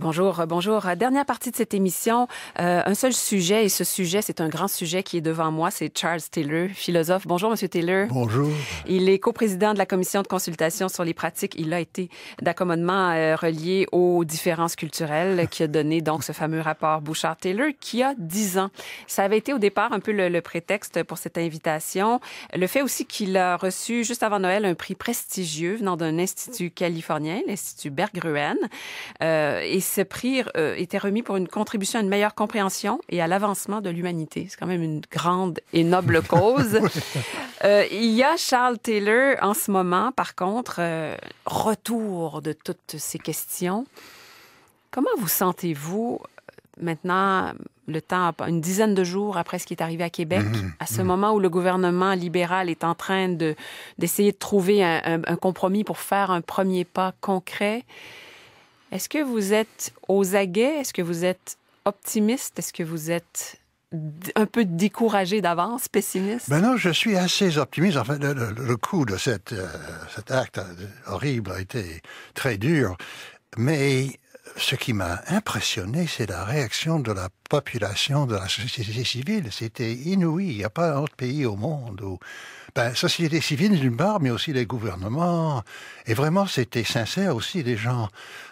Bonjour, bonjour. Dernière partie de cette émission, un seul sujet, et ce sujet, c'est un grand sujet qui est devant moi, c'est Charles Taylor, philosophe. Bonjour, Monsieur Taylor. Bonjour. Il est coprésident de la Commission de consultation sur les pratiques. Il a été d'accommodement relié aux différences culturelles qui a donné donc ce fameux rapport Bouchard-Taylor qui a 10 ans. Ça avait été au départ un peu le prétexte pour cette invitation. Le fait aussi qu'il a reçu juste avant Noël un prix prestigieux venant d'un institut californien, l'Institut Berggruen. Et ce prix était remis pour une contribution à une meilleure compréhension et à l'avancement de l'humanité. C'est quand même une grande et noble cause. Il y a Charles Taylor en ce moment, par contre, retour de toutes ces questions. Comment vous sentez-vous maintenant, le temps, une dizaine de jours après ce qui est arrivé à Québec, à ce moment où le gouvernement libéral est en train d'essayer de trouver un compromis pour faire un premier pas concret? Est-ce que vous êtes aux aguets? Est-ce que vous êtes optimiste? Est-ce que vous êtes un peu découragé d'avance, pessimiste? Ben non, je suis assez optimiste. En fait, le coup de cet acte horrible a été très dur. Mais ce qui m'a impressionné, c'est la réaction de la population, de la société civile. C'était inouï. Il n'y a pas un autre pays au monde où... société civile d'une part, mais aussi les gouvernements. Et vraiment, c'était sincère aussi. Les gens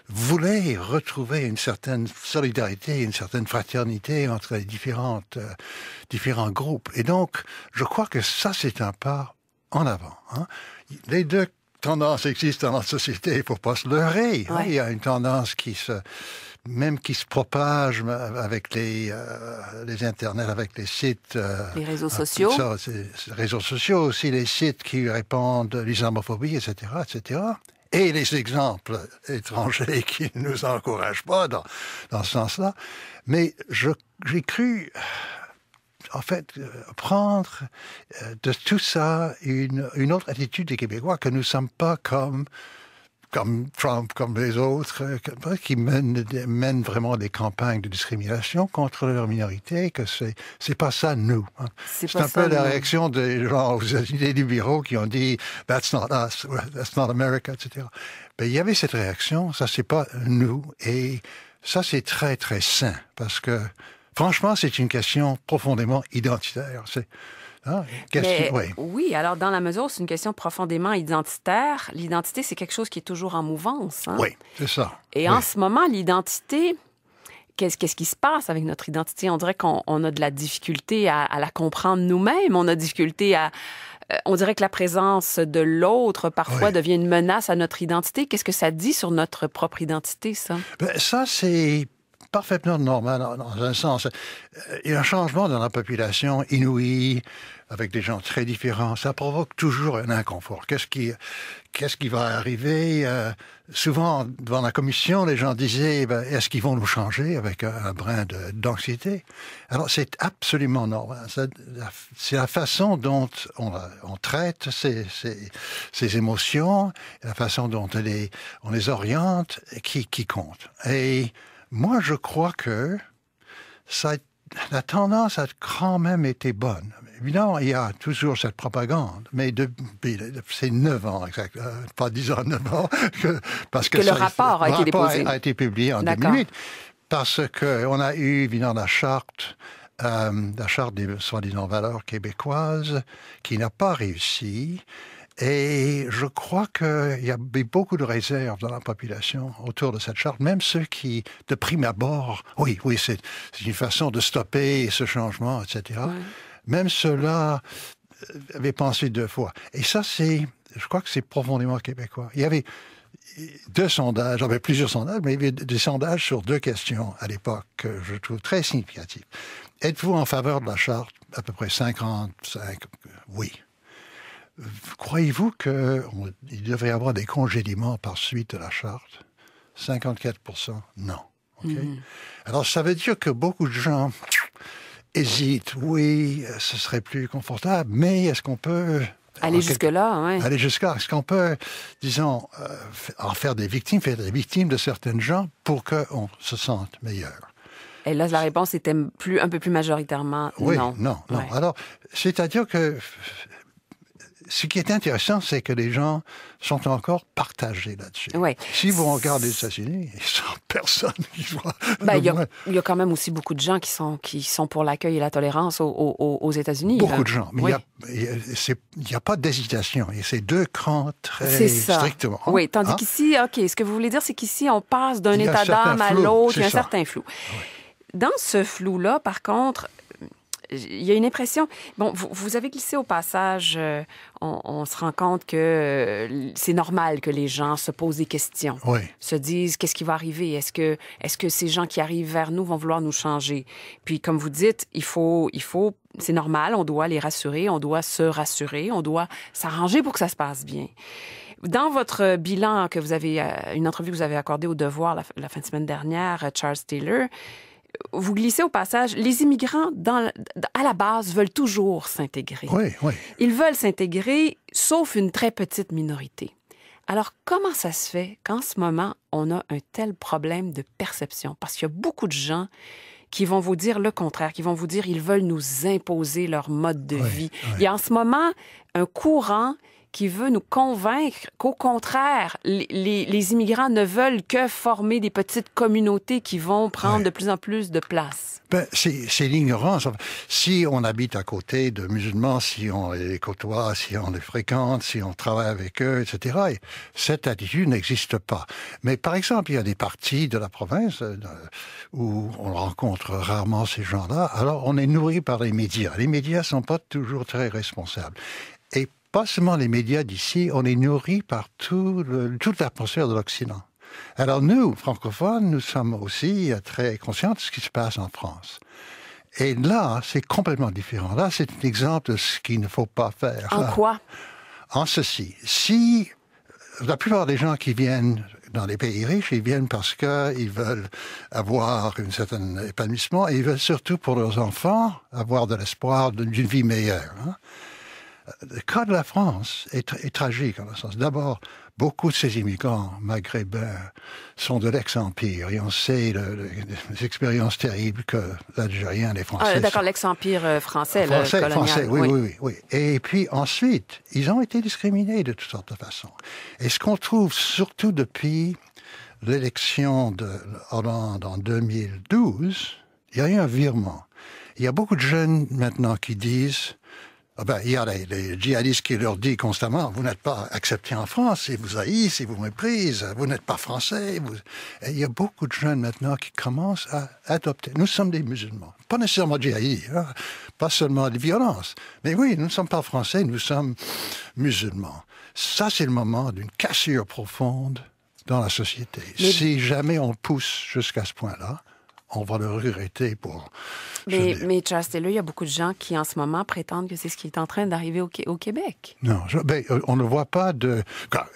voulaient retrouver une certaine solidarité, une certaine fraternité entre les différents groupes. Et donc, je crois que ça, c'est un pas en avant. Hein. Les deux tendances existent dans notre société, il ne faut pas se leurrer. Ouais. Il y a une tendance qui se propage avec les internets, avec les sites. Les réseaux sociaux. Les réseaux sociaux aussi, les sites qui répandent l'islamophobie, etc., etc. Et les exemples étrangers qui ne nous encouragent pas dans ce sens-là. Mais j'ai cru... en fait, prendre de tout ça une autre attitude des Québécois, que nous ne sommes pas comme Trump, comme les autres, qui mènent vraiment des campagnes de discrimination contre leur minorité, que c'est pas ça, nous. Hein. C'est un peu la réaction des gens aux États-Unis du bureau qui ont dit « That's not us, that's not America », etc. Ben, il y avait cette réaction, ça c'est pas nous, et ça c'est très très sain, parce que franchement, c'est une question profondément identitaire. Oui, alors dans la mesure où c'est une question profondément identitaire, l'identité, c'est quelque chose qui est toujours en mouvance. Hein? Oui, c'est ça. Et en ce moment, l'identité, qu'est-ce qui se passe avec notre identité? On dirait qu'on a de la difficulté à la comprendre nous-mêmes. On a difficulté on dirait que la présence de l'autre, parfois, devient une menace à notre identité. Qu'est-ce que ça dit sur notre propre identité, ça? Ça, c'est parfaitement normal dans un sens. Il y a un changement dans la population inouï, avec des gens très différents. Ça provoque toujours un inconfort. Qu'est-ce qui va arriver? Souvent, devant la commission, les gens disaient est-ce qu'ils vont nous changer avec un brin d'anxiété? Alors, c'est absolument normal. C'est la façon dont on traite ces émotions, la façon dont on les oriente qui compte. Et moi, je crois que la tendance a quand même été bonne. Évidemment, il y a toujours cette propagande, mais depuis c'est 9 ans, pas 10 ans, 9 ans, parce que le rapport a été déposé. A été publié en 2008, parce qu'on a eu, évidemment, la charte des soi-disant valeurs québécoises, qui n'a pas réussi. Et je crois qu'il y a beaucoup de réserves dans la population autour de cette charte, même ceux qui, de prime abord, oui, c'est une façon de stopper ce changement, etc. Ouais. Même ceux-là avaient pensé 2 fois. Et ça, je crois que c'est profondément québécois. Il y avait 2 sondages, il y avait plusieurs sondages, mais il y avait des sondages sur 2 questions à l'époque que je trouve très significatives. Êtes-vous en faveur de la charte? À peu près 55, oui. Croyez-vous qu'il devrait y avoir des congédiements par suite de la charte? 54%, non. Okay? Alors, ça veut dire que beaucoup de gens hésitent. Oui, ce serait plus confortable, mais est-ce qu'on peut... Aller jusque-là, oui. Aller jusque-là. Est-ce qu'on peut, disons, en faire des victimes de certaines gens pour qu'on se sente meilleur? Et là, la réponse était un peu plus majoritairement oui, non. Non. Ouais. Alors, c'est-à-dire que ce qui est intéressant, c'est que les gens sont encore partagés là-dessus. Ouais. Si vous regardez les États-Unis, il n'y a personne qui voit. Il y a quand même aussi beaucoup de gens qui sont pour l'accueil et la tolérance aux États-Unis. Beaucoup de gens. Mais il n'y a pas d'hésitation. Et c'est deux crans très strictement. Oui, tandis qu'ici, OK, ce que vous voulez dire, c'est qu'ici, on passe d'un état d'âme à l'autre, il y a un certain flou. Oui. Dans ce flou-là, par contre, il y a une impression... Bon, vous avez glissé au passage, on se rend compte que c'est normal que les gens se posent des questions, se disent qu'est-ce qui va arriver, est-ce que ces gens qui arrivent vers nous vont vouloir nous changer? Puis, comme vous dites, il faut c'est normal, on doit les rassurer, on doit se rassurer, on doit s'arranger pour que ça se passe bien. Dans votre bilan que vous avez, une entrevue que vous avez accordée au Devoir la fin de semaine dernière, Charles Taylor, vous glissez au passage, les immigrants, à la base, veulent toujours s'intégrer. Oui. Ils veulent s'intégrer, sauf une très petite minorité. Alors, comment ça se fait qu'en ce moment, on a un tel problème de perception? Parce qu'il y a beaucoup de gens qui vont vous dire le contraire, qui vont vous dire qu'ils veulent nous imposer leur mode de vie. Il y a en ce moment un courant qui veut nous convaincre qu'au contraire, les immigrants ne veulent que former des petites communautés qui vont prendre de plus en plus de place. C'est l'ignorance. Si on habite à côté de musulmans, si on les côtoie, si on les fréquente, si on travaille avec eux, etc., cette attitude n'existe pas. Mais par exemple, il y a des parties de la province où on rencontre rarement ces gens-là. Alors, on est nourri par les médias. Les médias ne sont pas toujours très responsables. Et pas seulement les médias d'ici, on est nourri par toute l'atmosphère de l'Occident. Alors nous, francophones, nous sommes aussi très conscients de ce qui se passe en France. Et là, c'est complètement différent. Là, c'est un exemple de ce qu'il ne faut pas faire. En quoi? En ceci. Si la plupart des gens qui viennent dans les pays riches, ils viennent parce qu'ils veulent avoir un certain épanouissement et ils veulent surtout pour leurs enfants avoir de l'espoir d'une vie meilleure. Le cas de la France est tragique en ce sens. D'abord, beaucoup de ces immigrants maghrébins sont de l'ex-empire et on sait les expériences terribles que l'Algérien, les Français... d'accord, l'ex-empire français, colonial. Français, oui. Et puis ensuite, ils ont été discriminés de toutes sortes de façons. Et ce qu'on trouve surtout depuis l'élection de Hollande en 2012, il y a eu un virement. Il y a beaucoup de jeunes maintenant qui disent... il y a les djihadistes qui leur disent constamment « Vous n'êtes pas acceptés en France, ils vous haïssent, ils vous méprisent, vous n'êtes pas français. » Et il y a beaucoup de jeunes maintenant qui commencent à adopter. Nous sommes des musulmans, pas nécessairement djihadistes, pas seulement de violence. Mais oui, nous ne sommes pas français, nous sommes musulmans. Ça, c'est le moment d'une cassure profonde dans la société. Si jamais on pousse jusqu'à ce point-là, on va le regretter pour... Mais Charles Taylor, il y a beaucoup de gens qui, en ce moment, prétendent que c'est ce qui est en train d'arriver au Québec. Non, on ne voit pas de...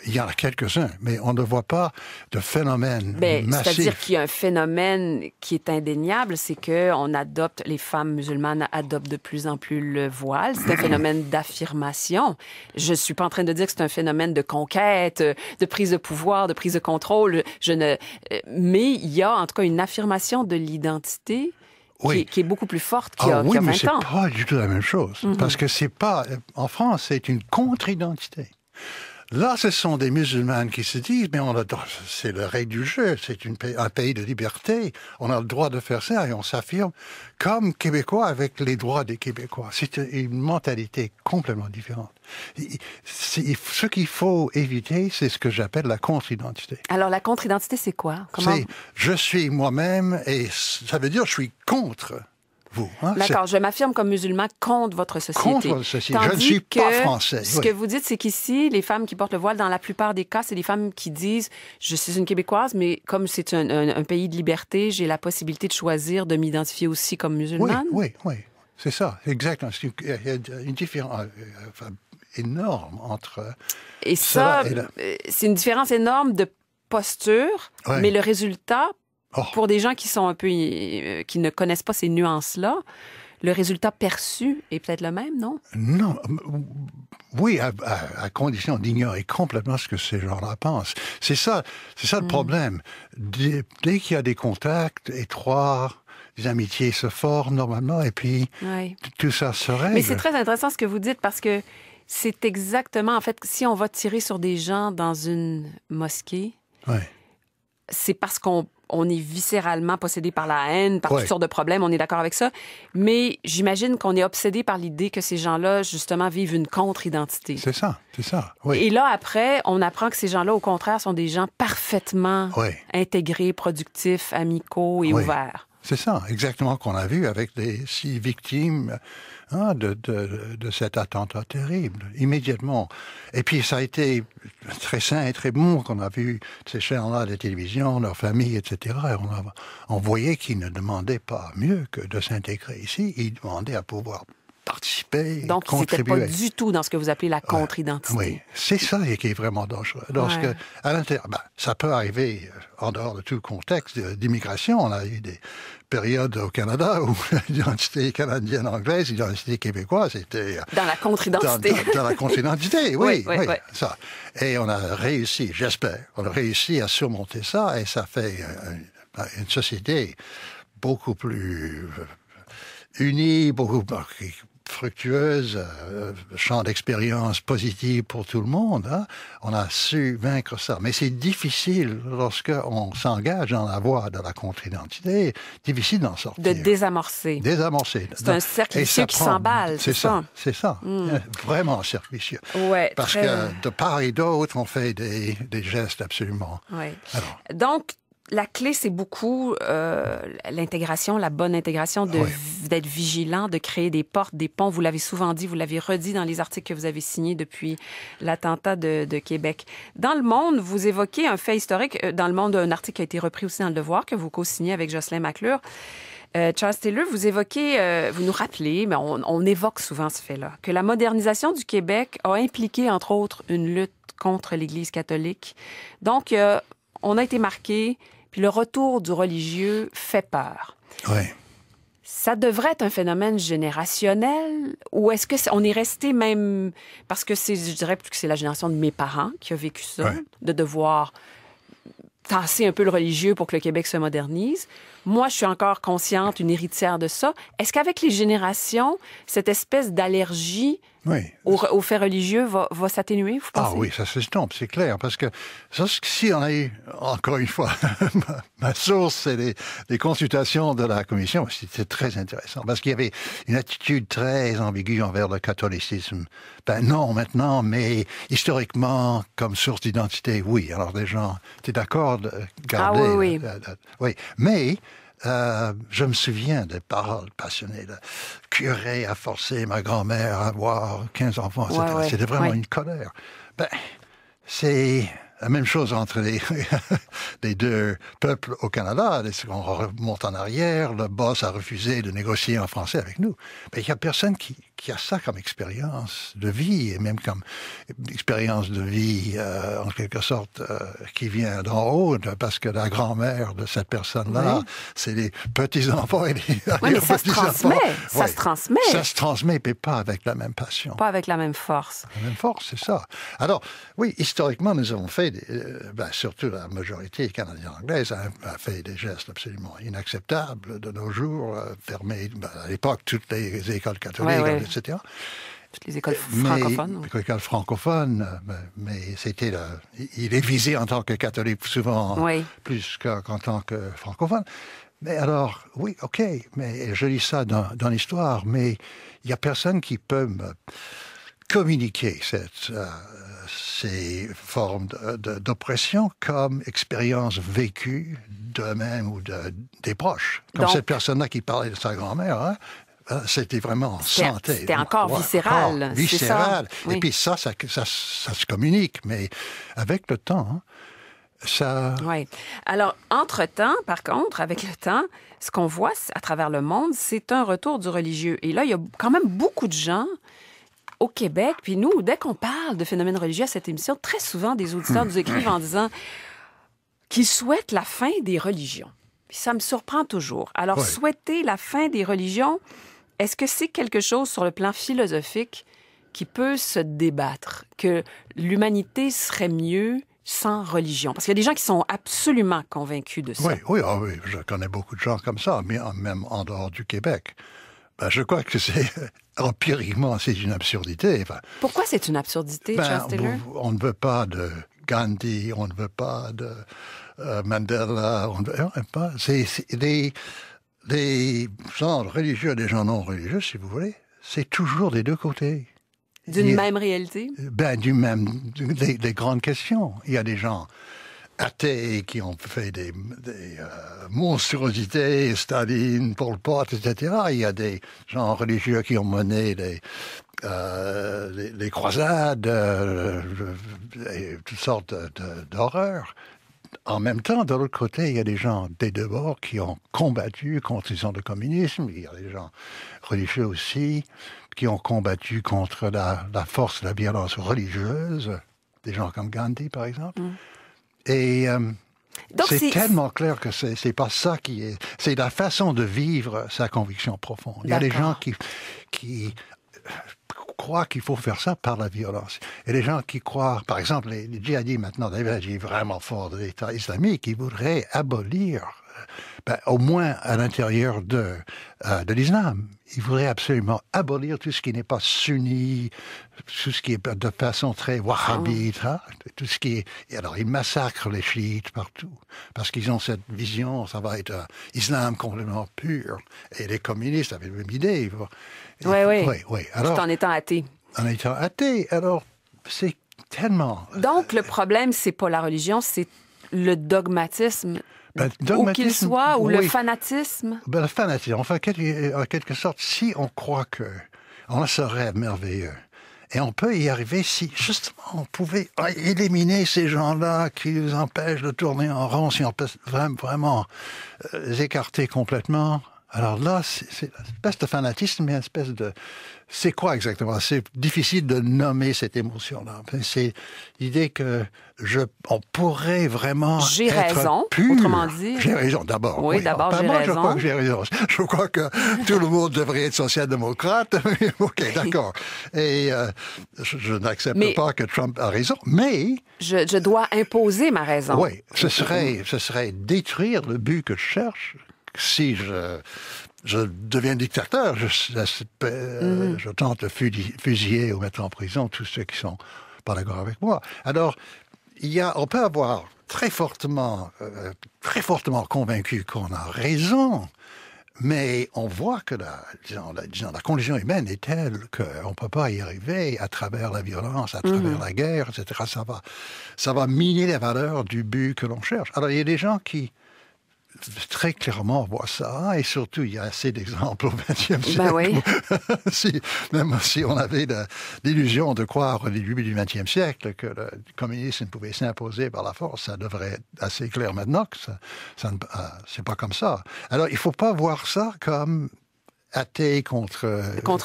Il y en a quelques-uns, mais on ne voit pas de phénomène massif. C'est-à-dire qu'il y a un phénomène qui est indéniable, c'est que les femmes musulmanes adoptent de plus en plus le voile. C'est un phénomène d'affirmation. Je ne suis pas en train de dire que c'est un phénomène de conquête, de prise de pouvoir, de prise de contrôle. Mais il y a, en tout cas, une affirmation de l'identité qui est beaucoup plus forte qu'il y a 20 ans. Mais c'est pas du tout la même chose. Parce que c'est pas... En France, c'est une contre-identité. Là, ce sont des musulmanes qui se disent, mais c'est le règle du jeu, c'est un pays de liberté, on a le droit de faire ça et on s'affirme comme Québécois avec les droits des Québécois. C'est une mentalité complètement différente. Ce qu'il faut éviter, c'est ce que j'appelle la contre-identité. Alors, la contre-identité, c'est quoi? C'est je suis moi-même et ça veut dire je suis contre vous. D'accord, je m'affirme comme musulman contre votre société. Contre votre société. Je ne suis pas français. Ce que vous dites, c'est qu'ici, les femmes qui portent le voile, dans la plupart des cas, c'est des femmes qui disent « Je suis une Québécoise, mais comme c'est un pays de liberté, j'ai la possibilité de choisir de m'identifier aussi comme musulmane. » Oui. C'est ça, exactement. Il y a une différence énorme entre... Et ça, c'est une différence énorme de posture, mais le résultat... Pour des gens qui sont un peu qui ne connaissent pas ces nuances-là, le résultat perçu est peut-être le même, non? Non. Oui, à condition d'ignorer complètement ce que ces gens-là pensent. C'est ça le problème. Dès qu'il y a des contacts étroits, les amitiés se forment normalement, et puis tout ça se règle. Mais c'est très intéressant ce que vous dites, parce que C'est exactement, en fait, si on va tirer sur des gens dans une mosquée, c'est parce qu'on est viscéralement possédé par la haine, par toutes sortes de problèmes, on est d'accord avec ça. Mais j'imagine qu'on est obsédé par l'idée que ces gens-là, justement, vivent une contre-identité. C'est ça, oui. Et là, après, on apprend que ces gens-là, au contraire, sont des gens parfaitement intégrés, productifs, amicaux et ouverts. C'est ça, exactement qu'on a vu avec les 6 victimes de cet attentat terrible, immédiatement. Et puis ça a été très sain et très bon qu'on a vu ces chaînes-là de télévision, leurs familles, etc. Et on voyait qu'ils ne demandaient pas mieux que de s'intégrer ici, ils demandaient à pouvoir participer, donc, contribuer. Donc, pas du tout dans ce que vous appelez la contre-identité. Oui, c'est ça qui est vraiment dangereux. Lorsque, à l'intérieur, ça peut arriver en dehors de tout contexte d'immigration. On a eu des périodes au Canada où l'identité canadienne-anglaise, l'identité québécoise, c'était... Dans la contre-identité. Dans la contre-identité, oui, ça. Et on a réussi, j'espère, on a réussi à surmonter ça et ça fait une société beaucoup plus unie, beaucoup plus fructueuse, champ d'expérience positive pour tout le monde. Hein? On a su vaincre ça. Mais c'est difficile lorsqu'on s'engage dans la voie de la contre-identité, difficile d'en sortir. De désamorcer. C'est un cercle vicieux qui s'emballe, c'est ça? C'est ça. Vraiment un cercle vicieux. Ouais, parce que de part et d'autre, on fait des gestes absolument... Alors, donc, la clé, c'est beaucoup l'intégration, la bonne intégration, d'être vigilant, de créer des portes, des ponts. Vous l'avez souvent dit, vous l'avez redit dans les articles que vous avez signés depuis l'attentat de Québec. Dans Le Monde, vous évoquez un fait historique. Dans Le Monde, un article qui a été repris aussi dans Le Devoir, que vous co-signez avec Jocelyn McClure. Charles Taylor, vous évoquez, vous nous rappelez, mais on évoque souvent ce fait-là, que la modernisation du Québec a impliqué, entre autres, une lutte contre l'Église catholique. Donc, on a été marqué... Puis le retour du religieux fait peur. Oui. Ça devrait être un phénomène générationnel ou est-ce qu'on est resté même... Parce que je dirais plus que c'est la génération de mes parents qui a vécu ça, de devoir tasser un peu le religieux pour que le Québec se modernise. Moi, je suis encore consciente, une héritière de ça. Est-ce qu'avec les générations, cette espèce d'allergie au fait religieux va s'atténuer, vous pensez? Ah oui, ça s'estompe, c'est clair. Parce que si on a eu, encore une fois, ma source, c'est les consultations de la commission. C'était très intéressant. Parce qu'il y avait une attitude très ambiguë envers le catholicisme. Non, maintenant, mais historiquement, comme source d'identité, oui. Alors les gens étaient d'accord de garder... oui. Mais... je me souviens des paroles passionnées. Le curé a forcé ma grand-mère à avoir 15 enfants, etc. C'était vraiment une colère. C'est la même chose entre les deux peuples au Canada. On remonte en arrière, le boss a refusé de négocier en français avec nous. Mais il n'y a personne qui a ça comme expérience de vie, et même comme expérience de vie, en quelque sorte, qui vient d'en haut, parce que la grand-mère de cette personne-là, c'est les petits-enfants et les ça se transmet. Ça se transmet. Ça se transmet, mais pas avec la même passion. Pas avec la même force. La même force, c'est ça. Alors, oui, historiquement, nous avons fait, surtout la majorité canadienne-anglaise a fait des gestes absolument inacceptables de nos jours, fermés, à l'époque, toutes les écoles catholiques, etc. Toutes les écoles francophones. Les écoles francophones, mais c'était il est visé en tant que catholique souvent plus qu'en tant que francophone. Mais alors, oui, OK, mais je lis ça dans l'histoire, mais il n'y a personne qui peut me communiquer ces formes d'oppression comme expérience vécue d'eux-mêmes ou des proches. Comme donc, cette personne-là qui parlait de sa grand-mère, hein, c'était vraiment santé. C'était encore viscéral. Viscéral. Et puis ça se communique, mais avec le temps... Hein, ça... Oui. Alors, entre-temps, par contre, avec le temps, ce qu'on voit à travers le monde, c'est un retour du religieux. Et là, il y a quand même beaucoup de gens au Québec, puis nous, dès qu'on parle de phénomènes religieux à cette émission, très souvent, des auditeurs nous écrivent en disant qu'ils souhaitent la fin des religions. Puis ça me surprend toujours. Alors, souhaiter la fin des religions, est-ce que c'est quelque chose sur le plan philosophique qui peut se débattre, que l'humanité serait mieux sans religion? Parce qu'il y a des gens qui sont absolument convaincus de ça. Oui, je connais beaucoup de gens comme ça, mais même en dehors du Québec. Ben, je crois que c'est empiriquement, c'est une absurdité. Enfin, Pourquoi c'est une absurdité, Charles Taylor? on ne veut pas de Gandhi, on ne veut pas de Mandela, on ne veut pas. C'est des gens religieux, des gens non religieux, si vous voulez. C'est toujours des deux côtés. D'une même réalité? Ben, des grandes questions. Il y a des gens athées qui ont fait des monstruosités, Staline, Pol Pot, etc. Il y a des gens religieux qui ont mené les croisades, et toutes sortes d'horreurs. En même temps, de l'autre côté, il y a des gens des deux bords qui ont combattu contre le communisme. Il y a des gens religieux aussi qui ont combattu contre la force de la violence religieuse. Des gens comme Gandhi, par exemple. Et c'est tellement clair que c'est pas ça qui est... C'est la façon de vivre sa conviction profonde. Il y a des gens qui croient qu'il faut faire ça par la violence. Et les gens qui croient... Par exemple, les djihadis maintenant, des djihadis vraiment forts de l'État islamique, ils voudraient abolir, au moins à l'intérieur de l'islam. Ils voudraient absolument abolir tout ce qui n'est pas sunni, tout ce qui est de façon très wahhabite, tout ce qui est... Et alors, ils massacrent les chiites partout, parce qu'ils ont cette vision, ça va être un islam complètement pur. Et les communistes avaient la même idée. Oui. Alors, tout en étant athée. En étant athée. Alors, c'est tellement... Donc, le problème, c'est pas la religion, c'est le dogmatisme. Où qu'il soit, ou le fanatisme? Le fanatisme. Enfin, en quelque sorte, si on croit on a ce rêve merveilleux, et on peut y arriver si, justement, on pouvait éliminer ces gens-là qui nous empêchent de tourner en rond, si on peut vraiment les écarter complètement. Alors là, c'est une espèce de fanatisme, mais une espèce de... C'est quoi exactement? C'est difficile de nommer cette émotion-là. C'est l'idée que on pourrait vraiment J'ai être raison, pur. autrement dit. J'ai raison, d'abord. Oui, d'abord, j'ai moi, raison. Je crois que j'ai raison. Je crois que tout le monde devrait être social-démocrate. OK, d'accord. Et je n'accepte pas que Trump a raison, mais... Je dois imposer ma raison. Oui, ce serait détruire le but que je cherche. Si je deviens dictateur, je tente de fusiller ou mettre en prison tous ceux qui sont pas d'accord avec moi. Alors, on peut avoir très fortement convaincu qu'on a raison, mais on voit que la condition humaine est telle qu'on ne peut pas y arriver à travers la violence, à travers la guerre, etc. Ça va miner les valeurs du but que l'on cherche. Alors, il y a des gens qui très clairement voit ça, et surtout il y a assez d'exemples au XXe siècle. Ben oui. Même si on avait l'illusion de croire au début du XXe siècle que le communisme pouvait s'imposer par la force, ça devrait être assez clair maintenant que c'est pas comme ça. Alors il ne faut pas voir ça comme athée contre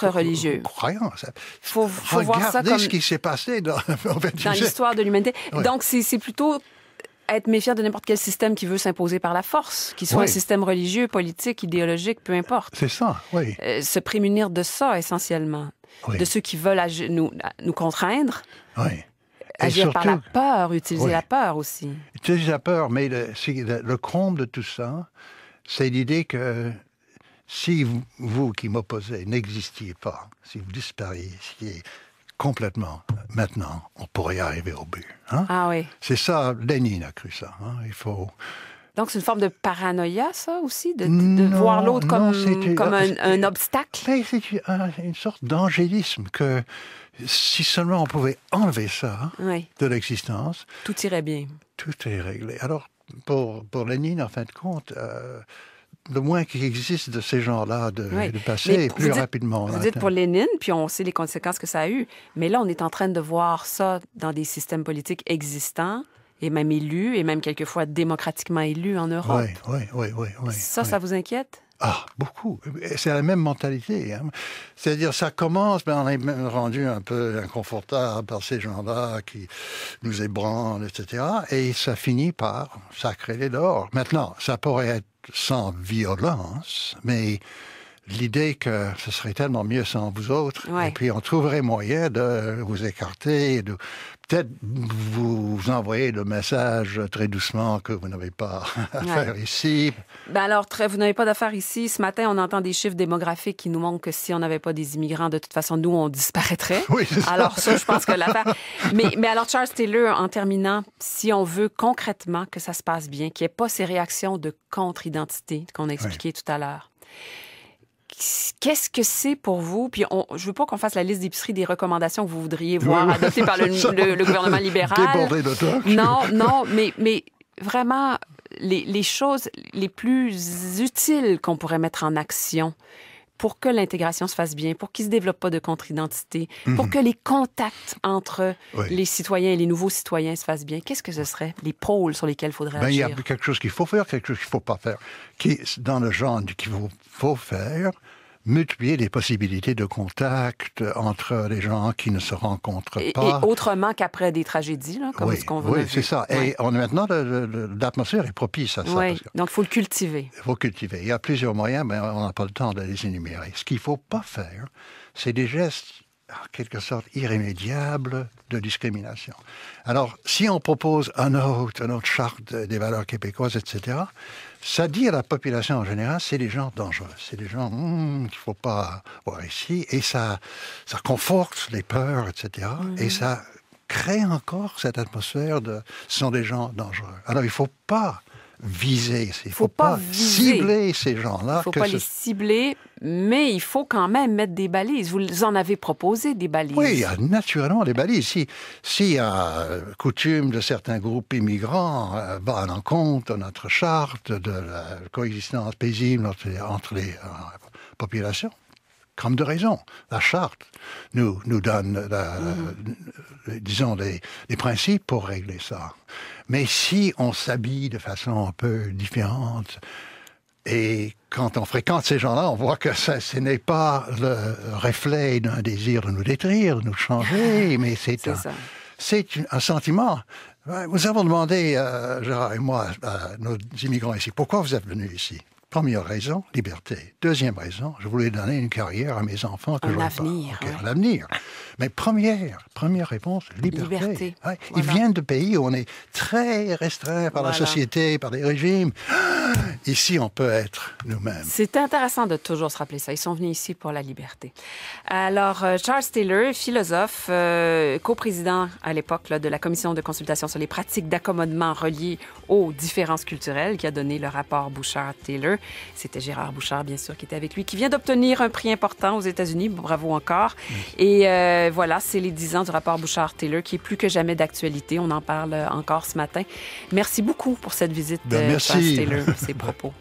religieux. Croyant. Il faut voir ça comme ce qui s'est passé dans l'histoire de l'humanité. Oui. Donc c'est plutôt être méfiant de n'importe quel système qui veut s'imposer par la force, qu'il soit un système religieux, politique, idéologique, peu importe. C'est ça, oui. Se prémunir de ça, essentiellement. Oui. De ceux qui veulent nous contraindre. Oui. Agir surtout, par la peur, utiliser la peur aussi. Utiliser la peur, mais le comble de tout ça, c'est l'idée que si vous qui m'opposez n'existiez pas, si vous disparissiez complètement, maintenant, on pourrait y arriver au but. Hein? Ah oui. C'est ça, Lénine a cru ça. Hein? Il faut... Donc, c'est une forme de paranoïa, ça aussi, de voir l'autre comme un obstacle? Mais c'est une sorte d'angélisme que si seulement on pouvait enlever ça de l'existence... Tout irait bien. Tout est réglé. Alors, pour Lénine, en fin de compte... le moins qu'il existe de ces gens-là de passer plus rapidement. Vous dites pour Lénine, puis on sait les conséquences que ça a eu. Mais là, on est en train de voir ça dans des systèmes politiques existants, et même élus, et même quelquefois démocratiquement élus en Europe. Oui. Ça vous inquiète? Ah, beaucoup. C'est la même mentalité. Hein. C'est-à-dire, ça commence, on est même rendu un peu inconfortable par ces gens-là qui nous ébranlent, etc. Et ça finit par sacrer les dehors. Maintenant, ça pourrait être sans violence, mais l'idée que ce serait tellement mieux sans vous autres, Ouais. et puis on trouverait moyen de vous écarter, de peut-être vous envoyer le message très doucement que vous n'avez pas à faire ici. Ben alors, vous n'avez pas d'affaires ici. Ce matin, on entend des chiffres démographiques qui nous montrent que si on n'avait pas des immigrants, de toute façon, nous, on disparaîtrait. Oui, c'est ça. Alors ça, je pense que l'affaire... Mais alors, Charles Taylor, en terminant, si on veut concrètement que ça se passe bien, qu'il n'y ait pas ces réactions de contre-identité qu'on a expliquées tout à l'heure, qu'est-ce que c'est pour vous? Puis je veux pas qu'on fasse la liste d'épicerie des recommandations que vous voudriez voir adoptées par le gouvernement libéral. Débordé de toi. Non, mais vraiment, les choses les plus utiles qu'on pourrait mettre en action pour que l'intégration se fasse bien, pour qu'il ne se développe pas de contre-identité, pour que les contacts entre les citoyens et les nouveaux citoyens se fassent bien, qu'est-ce que ce serait les pôles sur lesquels il faudrait agir? Il y a quelque chose qu'il faut faire, quelque chose qu'il ne faut pas faire. Dans le genre qu'il faut faire, multiplier les possibilités de contact entre les gens qui ne se rencontrent pas. Et autrement qu'après des tragédies, là, comme ce qu'on veut. Oui, c'est ça. Et maintenant, l'atmosphère est propice à ça. Oui, donc il faut le cultiver. Il faut cultiver. Il y a plusieurs moyens, mais on n'a pas le temps de les énumérer. Ce qu'il ne faut pas faire, c'est des gestes, en quelque sorte, irrémédiables de discrimination. Alors, si on propose une autre charte des valeurs québécoises, etc., ça dit à la population en général, c'est des gens dangereux, c'est des gens qu'il ne faut pas voir ici, et ça conforte les peurs, etc., et ça crée encore cette atmosphère de ce sont des gens dangereux. Alors, il ne faut pas viser, il ne faut pas cibler ces gens-là. Il ne faut pas les cibler, mais il faut quand même mettre des balises. Vous en avez proposé des balises. Oui, il y a naturellement des balises. Si coutume de certains groupes immigrants va à l'encontre de notre charte de la coexistence paisible entre les populations, comme de raison. La charte nous donne, disons, des principes pour régler ça. Mais si on s'habille de façon un peu différente, et quand on fréquente ces gens-là, on voit que ce n'est pas le reflet d'un désir de nous détruire, de nous changer, mais c'est un sentiment. Nous avons demandé, Gérard et moi, à nos immigrants ici, pourquoi vous êtes venus ici? Première raison, liberté. Deuxième raison, je voulais donner une carrière à mes enfants que je n'aurais pas. Un avenir. Mais première réponse, liberté. Ouais. Ils viennent de pays où on est très restreint par la société, par les régimes. Ici, on peut être nous-mêmes. C'est intéressant de toujours se rappeler ça. Ils sont venus ici pour la liberté. Alors, Charles Taylor, philosophe, coprésident à l'époque de la Commission de consultation sur les pratiques d'accommodement reliées aux différences culturelles, qui a donné le rapport Bouchard-Taylor. C'était Gérard Bouchard, bien sûr, qui était avec lui, qui vient d'obtenir un prix important aux États-Unis. Bravo encore. Et voilà, c'est les 10 ans du rapport Bouchard-Taylor qui est plus que jamais d'actualité. On en parle encore ce matin. Merci beaucoup pour cette visite, Charles Taylor, ces propos.